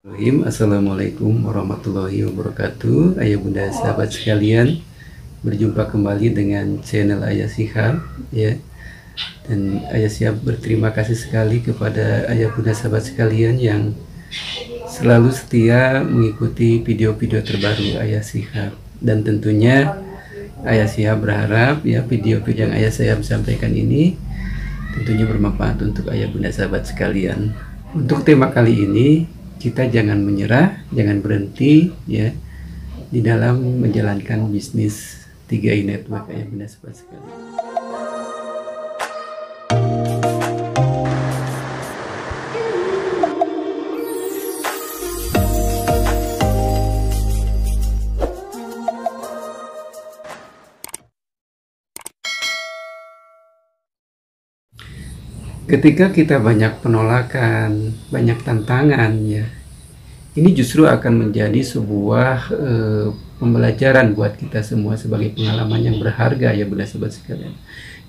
Assalamualaikum warahmatullahi wabarakatuh. Ayah bunda sahabat sekalian, berjumpa kembali dengan channel Ayah Shihab ya. Dan Ayah Shihab berterima kasih sekali kepada ayah bunda sahabat sekalian yang selalu setia mengikuti video-video terbaru Ayah Shihab. Dan tentunya Ayah Shihab berharap ya video-video yang Ayah Shihab sampaikan ini tentunya bermanfaat untuk ayah bunda sahabat sekalian. Untuk tema kali ini, kita jangan menyerah, jangan berhenti ya di dalam menjalankan bisnis 3i Network ayah bunda sahabat sekalian. Ketika kita banyak penolakan, banyak tantangan ya, ini justru akan menjadi sebuah pembelajaran buat kita semua sebagai pengalaman yang berharga ya bunda sahabat sekalian.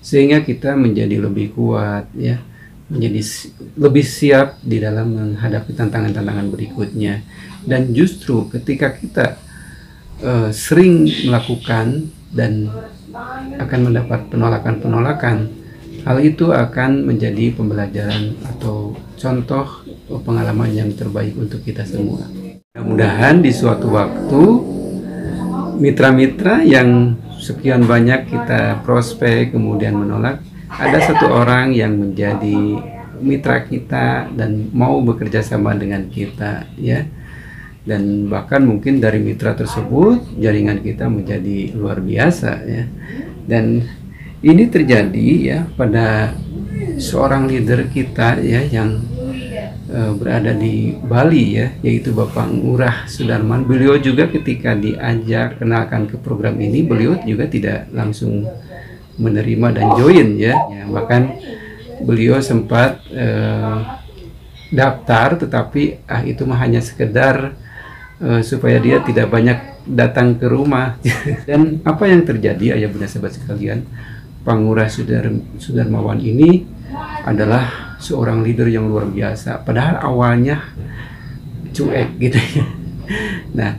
Sehingga kita menjadi lebih kuat ya, menjadi lebih siap di dalam menghadapi tantangan-tantangan berikutnya. Dan justru ketika kita sering melakukan dan akan mendapat penolakan-penolakan, hal itu akan menjadi pembelajaran atau contoh pengalaman yang terbaik untuk kita semua. Mudah-mudahan di suatu waktu mitra-mitra yang sekian banyak kita prospek kemudian menolak, ada satu orang yang menjadi mitra kita dan mau bekerja sama dengan kita ya. Dan bahkan mungkin dari mitra tersebut jaringan kita menjadi luar biasa ya. Dan ini terjadi ya pada seorang leader kita ya yang berada di Bali ya, yaitu Bapak Ngurah Sudarman. Beliau juga ketika diajak kenalkan ke program ini, beliau juga tidak langsung menerima dan join ya. Bahkan beliau sempat daftar, tetapi itu mah hanya sekedar supaya dia tidak banyak datang ke rumah. Dan apa yang terjadi ayah bunda sahabat sekalian, Pak Ngurah Sudarmawan ini adalah seorang leader yang luar biasa. Padahal awalnya cuek gitu ya. Nah,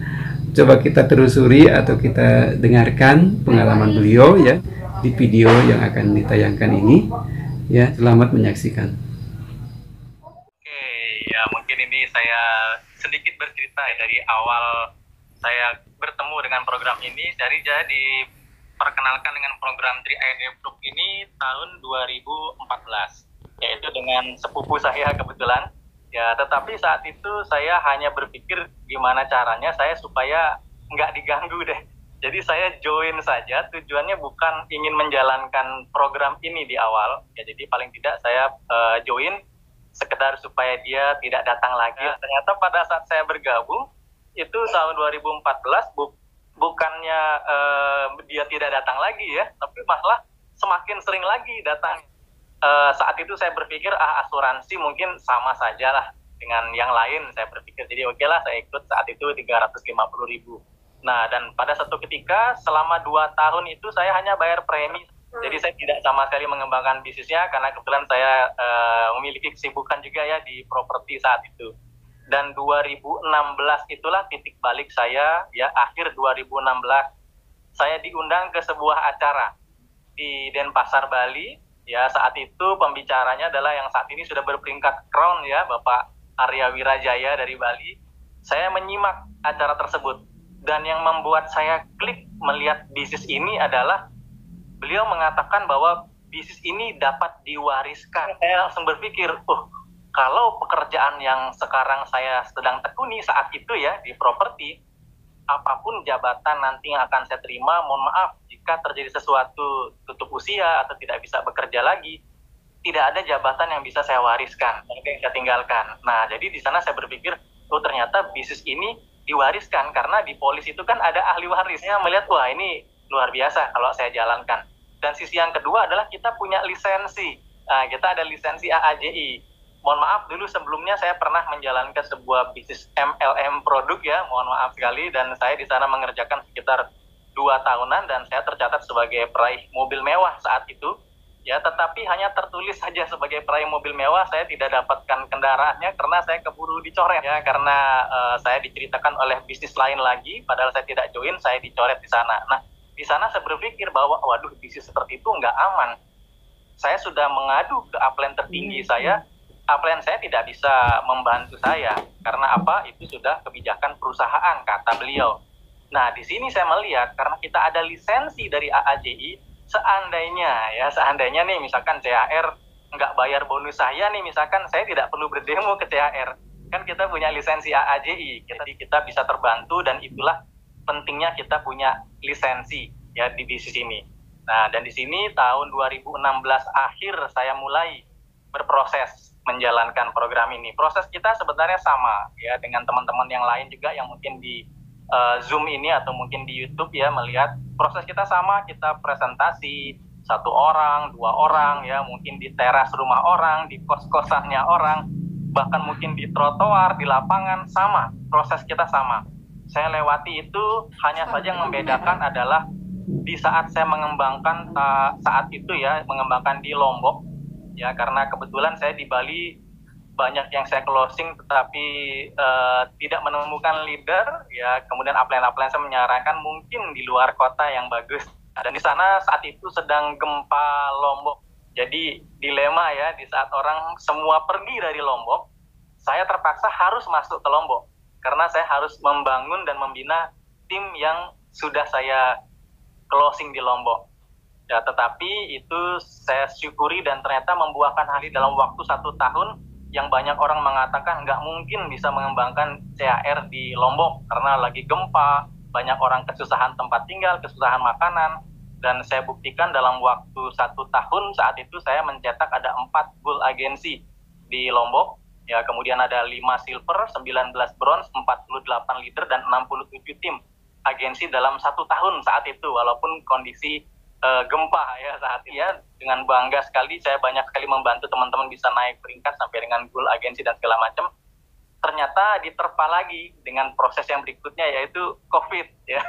coba kita telusuri atau kita dengarkan pengalaman beliau ya di video yang akan ditayangkan ini. Ya, selamat menyaksikan. Oke, ya mungkin ini saya sedikit bercerita ya, dari awal saya bertemu dengan program ini. Jadi perkenalkan dengan program 3i Network ini tahun 2014, yaitu dengan sepupu saya kebetulan ya. Tetapi saat itu saya hanya berpikir gimana caranya saya supaya nggak diganggu deh. Jadi saya join saja, tujuannya bukan ingin menjalankan program ini di awal ya. Jadi paling tidak saya join sekedar supaya dia tidak datang lagi. Ternyata pada saat saya bergabung itu tahun 2014, bukannya dia tidak datang lagi ya, tapi malah semakin sering lagi datang. Saat itu saya berpikir asuransi mungkin sama saja lah dengan yang lain, saya berpikir. Jadi oke lah saya ikut saat itu 350.000. Nah, dan pada satu ketika selama 2 tahun itu saya hanya bayar premi. Jadi saya tidak sama sekali mengembangkan bisnisnya karena kebetulan saya memiliki kesibukan juga ya di properti saat itu. Dan 2016 itulah titik balik saya ya, akhir 2016 saya diundang ke sebuah acara di Denpasar, Bali ya. Saat itu pembicaranya adalah yang saat ini sudah berperingkat crown ya, Bapak Arya Wirajaya dari Bali. Saya menyimak acara tersebut dan yang membuat saya klik melihat bisnis ini adalah beliau mengatakan bahwa bisnis ini dapat diwariskan. Saya langsung berpikir, kalau pekerjaan yang sekarang saya sedang tekuni saat itu ya di properti, apapun jabatan nanti yang akan saya terima, mohon maaf jika terjadi sesuatu tutup usia atau tidak bisa bekerja lagi, tidak ada jabatan yang bisa saya wariskan, yang saya tinggalkan. Nah, jadi di sana saya berpikir, ternyata bisnis ini diwariskan karena di polis itu kan ada ahli warisnya. Melihat, wah ini luar biasa kalau saya jalankan. Dan sisi yang kedua adalah kita punya lisensi. Nah, kita ada lisensi AAJI. Mohon maaf dulu sebelumnya saya pernah menjalankan sebuah bisnis MLM produk ya, mohon maaf sekali, dan saya di sana mengerjakan sekitar 2 tahunan dan saya tercatat sebagai peraih mobil mewah saat itu. ya, tetapi hanya tertulis saja sebagai peraih mobil mewah. Saya tidak dapatkan kendaraannya karena saya keburu dicoret ya, karena saya diceritakan oleh bisnis lain lagi, padahal saya tidak join, saya dicoret di sana. Nah, di sana saya berpikir bahwa waduh, bisnis seperti itu nggak aman. Saya sudah mengadu ke upline tertinggi saya, upline saya tidak bisa membantu saya karena apa? Itu sudah kebijakan perusahaan, kata beliau. Nah, di sini saya melihat karena kita ada lisensi dari AAJI, seandainya nih misalkan CHR nggak bayar bonus saya nih, misalkan saya tidak perlu berdemo ke CHR, kan kita punya lisensi AAJI, jadi kita bisa terbantu, dan itulah pentingnya kita punya lisensi ya di bisnis ini. Nah, dan di sini tahun 2016 akhir saya mulai berproses menjalankan program ini. Proses kita sebenarnya sama ya dengan teman-teman yang lain juga yang mungkin di Zoom ini atau mungkin di YouTube ya, melihat proses kita sama. Kita presentasi 1 orang, 2 orang ya, mungkin di teras rumah orang, di kos-kosannya orang, bahkan mungkin di trotoar, di lapangan, sama, proses kita sama. Saya lewati itu, hanya saja yang membedakan adalah di saat saya mengembangkan saat itu ya, mengembangkan di Lombok ya, karena kebetulan saya di Bali banyak yang saya closing tetapi tidak menemukan leader ya, kemudian upline saya menyarankan mungkin di luar kota yang bagus. Dan di sana saat itu sedang gempa Lombok, jadi dilema ya, di saat orang semua pergi dari Lombok, saya terpaksa harus masuk ke Lombok karena saya harus membangun dan membina tim yang sudah saya closing di Lombok ya. Tetapi itu saya syukuri dan ternyata membuahkan hasil dalam waktu 1 tahun, yang banyak orang mengatakan nggak mungkin bisa mengembangkan CHR di Lombok karena lagi gempa, banyak orang kesusahan tempat tinggal, kesusahan makanan. Dan saya buktikan dalam waktu 1 tahun saat itu saya mencetak ada 4 gold agensi di Lombok ya, kemudian ada 5 silver, 19 bronze, 48 leader, dan 67 tim agensi dalam 1 tahun saat itu, walaupun kondisi gempa ya saat ini ya. Dengan bangga sekali saya banyak sekali membantu teman-teman bisa naik peringkat sampai dengan gold agensi dan segala macam. Ternyata diterpa lagi dengan proses yang berikutnya, yaitu COVID ya.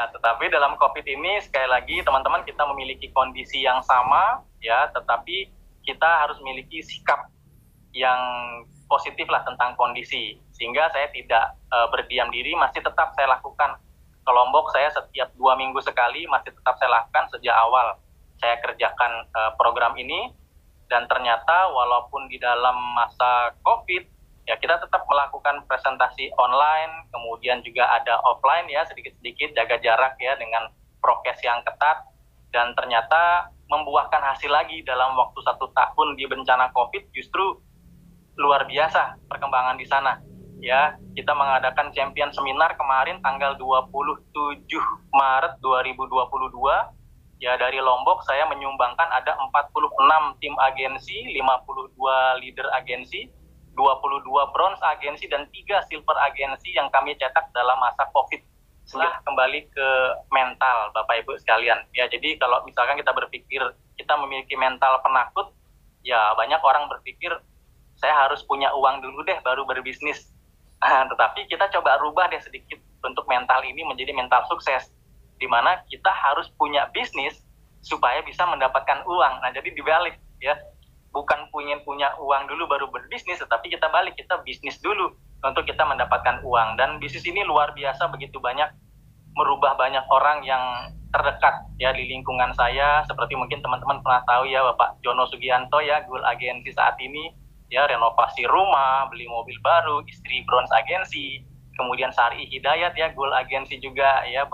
Tetapi dalam COVID ini sekali lagi teman-teman, kita memiliki kondisi yang sama ya, tetapi kita harus memiliki sikap yang positif lah tentang kondisi, sehingga saya tidak berdiam diri, masih tetap saya lakukan. Ke Lombok saya setiap 2 minggu sekali masih tetap saya lakukan sejak awal saya kerjakan program ini. Dan ternyata walaupun di dalam masa COVID ya, kita tetap melakukan presentasi online, kemudian juga ada offline ya, sedikit-sedikit jaga jarak ya dengan prokes yang ketat, dan ternyata membuahkan hasil lagi dalam waktu 1 tahun di bencana COVID. Justru luar biasa perkembangan di sana ya. Kita mengadakan champion seminar kemarin tanggal 27 Maret 2022 ya, dari Lombok saya menyumbangkan ada 46 tim agensi, 52 leader agensi, 22 bronze agensi, dan 3 silver agensi yang kami cetak dalam masa COVID. Setelah kembali ke mental Bapak Ibu sekalian ya, jadi kalau misalkan kita berpikir kita memiliki mental penakut ya, banyak orang berpikir saya harus punya uang dulu deh baru berbisnis. Tetapi kita coba rubah deh sedikit untuk mental ini menjadi mental sukses, di mana kita harus punya bisnis supaya bisa mendapatkan uang. Nah, jadi dibalik ya, bukan punya uang dulu baru berbisnis, tetapi kita balik, kita bisnis dulu untuk kita mendapatkan uang. Dan bisnis ini luar biasa, begitu banyak, merubah banyak orang yang terdekat ya di lingkungan saya. Seperti mungkin teman-teman pernah tahu ya, Bapak Jono Sugianto ya, gold agensi saat ini ya, renovasi rumah, beli mobil baru, istri bronze agensi. Kemudian Sari Hidayat ya, gold agensi juga ya,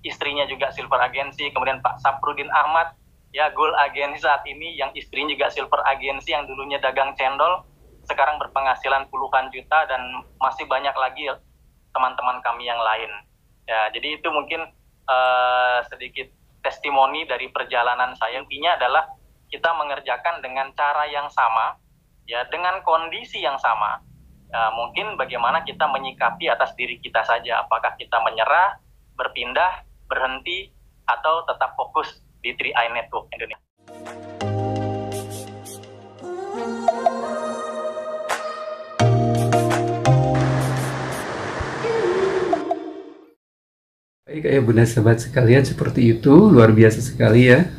istrinya juga silver agensi. Kemudian Pak Saprudin Ahmad ya, gold agensi saat ini, yang istrinya juga silver agensi, yang dulunya dagang cendol sekarang berpenghasilan puluhan juta, dan masih banyak lagi teman-teman kami yang lain ya. Jadi itu mungkin sedikit testimoni dari perjalanan saya. Intinya adalah kita mengerjakan dengan cara yang sama ya, dengan kondisi yang sama. Mungkin bagaimana kita menyikapi atas diri kita saja, apakah kita menyerah, berpindah, berhenti, atau tetap fokus di 3i Network Indonesia. Baik ayah bunda sahabat sekalian, seperti itu luar biasa sekali ya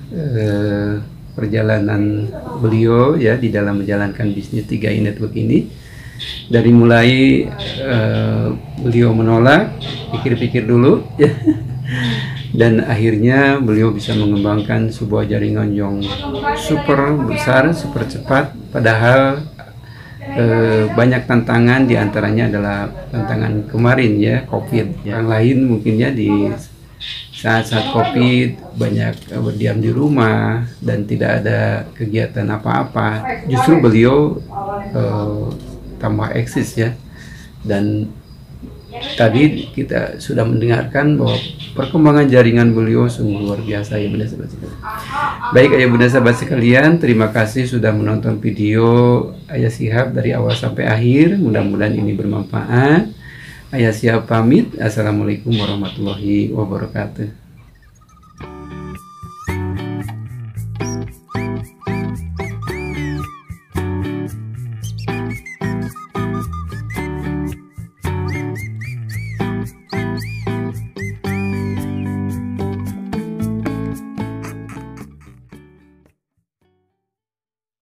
perjalanan beliau ya di dalam menjalankan bisnis 3i Network ini. Dari mulai beliau menolak, pikir-pikir dulu ya, dan akhirnya beliau bisa mengembangkan sebuah jaringan yang super besar, super cepat, padahal banyak tantangan, diantaranya adalah tantangan kemarin ya, COVID. Yang lain mungkin ya di saat-saat COVID banyak berdiam di rumah dan tidak ada kegiatan apa-apa. Justru beliau tambah eksis ya. Dan tadi kita sudah mendengarkan bahwa perkembangan jaringan beliau sungguh luar biasa ya bunda sahabat sekalian. Baik ayah bunda sahabat sekalian, terima kasih sudah menonton video Ayah Shihab dari awal sampai akhir. Mudah-mudahan ini bermanfaat. Ayah Shihab pamit. Assalamualaikum warahmatullahi wabarakatuh.